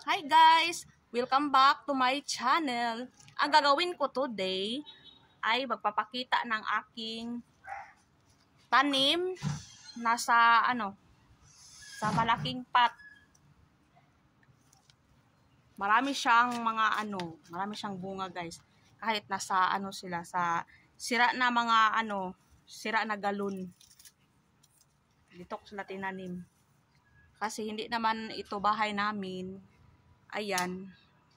Hi guys! Welcome back to my channel. Ang gagawin ko today ay magpapakita ng aking tanim na sa malaking pot. Marami siyang bunga guys. Kahit nasa sila sa sira na galon. Dito ko sila tinanim. Kasi hindi naman ito bahay namin. Ayan,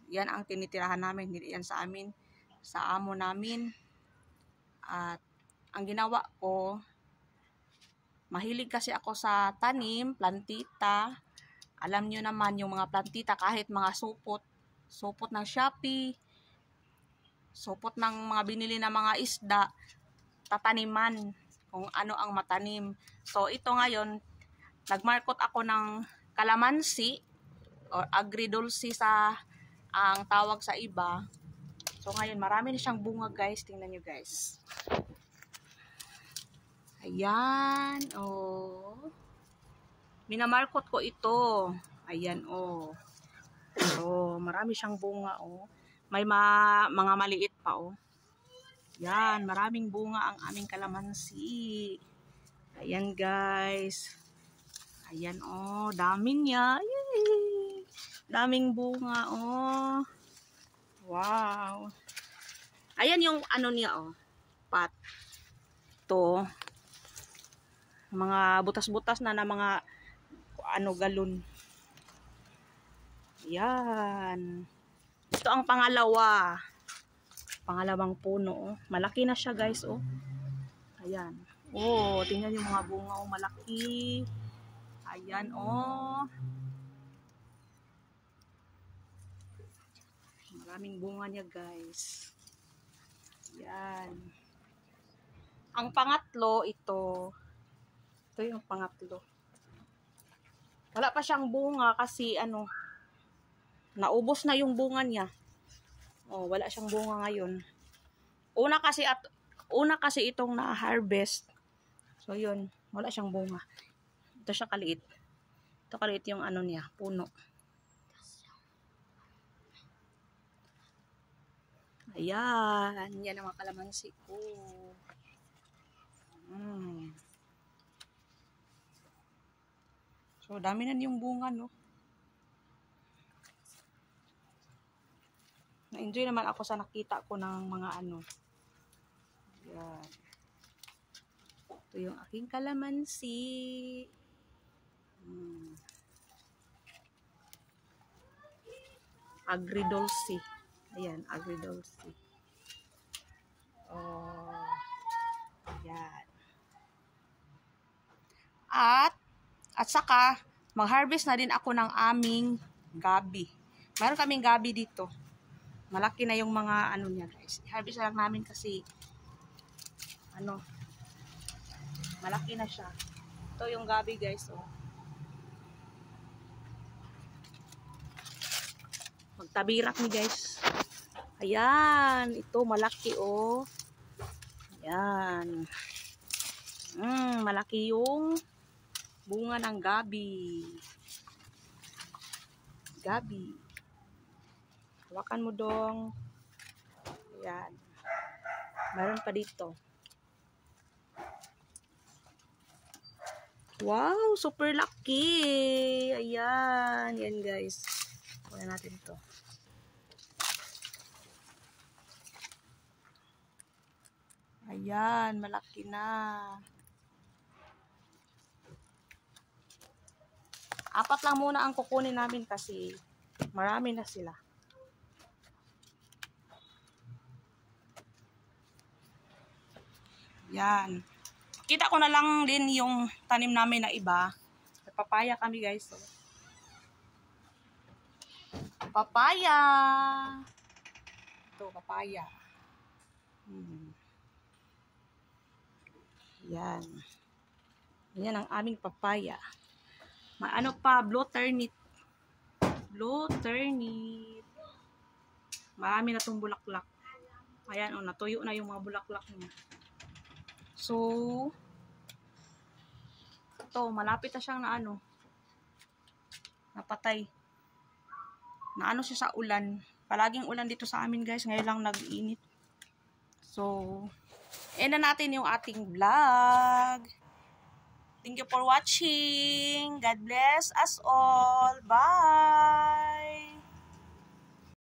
yan ang tinitirahan namin, hindi yan sa amin, sa amo namin. At ang ginawa ko, mahilig kasi ako sa tanim, plantita. Alam nyo naman yung mga plantita, kahit mga supot ng Shopee, supot ng mga binili na mga isda, tataniman kung ano ang matanim. So ito ngayon, nagmarkot ako ng kalamansi, or agridulce ang tawag sa iba. So ngayon marami na siyang bunga guys, tingnan nyo guys. Ayan, oh. Minamarkot ko ito. Ayan, oh. So marami siyang bunga, oh. May mga maliit pa, oh. Yan, maraming bunga ang aming kalamansi. Ayan guys. Ayan, oh, dami niya. Yay! Daming bunga, oh. Wow. Ayan yung niya, oh. Pot. Ito. Mga butas-butas na mga galon. Ayan. Ito ang pangalawa. Pangalawang puno, oh. Malaki na siya, guys, oh. Ayan. Oh, tingnan yung mga bunga, oh. Malaki. Ayan, oh. Maraming bunga niya guys. Yan. Ang pangatlo, ito yung pangatlo. Wala pa siyang bunga kasi naubos na yung bunga niya. Oh, wala siyang bunga ngayon. Una kasi itong na-harvest. So yun, wala siyang bunga. Ito siya kaliit. Ito kaliit yung niya, puno. Ayan, yan ang mga kalamansi ko. So, dami na yung bunga, no? Na-enjoy naman ako sa nakita ko ng mga Ayan. Ito yung aking kalamansi. Agridulce. Ayan, agridulce. Oh. Ayan. At saka, mag-harvest na din ako ng aming gabi. Meron kaming gabi dito. Malaki na yung mga niya guys. I-harvest lang namin kasi malaki na siya. Ito yung gabi guys, oh. Magtabirak ni guys. Ayan, ito malaki, oh. Ayan. Malaki yung bunga ng gabi. Gabi. Hawakan mo dong. Ayan. Meron pa dito. Wow, super laki. Ayan. Yan guys. Kunin natin ito. Ayan, malaki na. Apat lang muna ang kukunin namin kasi marami na sila. Yan. Kita ko na lang din yung tanim namin na iba. Papaya kami guys. So. Papaya. Ito, papaya. Yan. Yan ang aming papaya. May blue turnip. Blue turnip. Marami na itong bulaklak. Ayan, oh, natuyo na yung mga bulaklak niya. So, ito, malapit na siyang napatay. Naano siya sa ulan. Palaging ulan dito sa amin guys. Ngayon lang nag-init. So, end na natin yung ating vlog. Thank you for watching. God bless us all. Bye!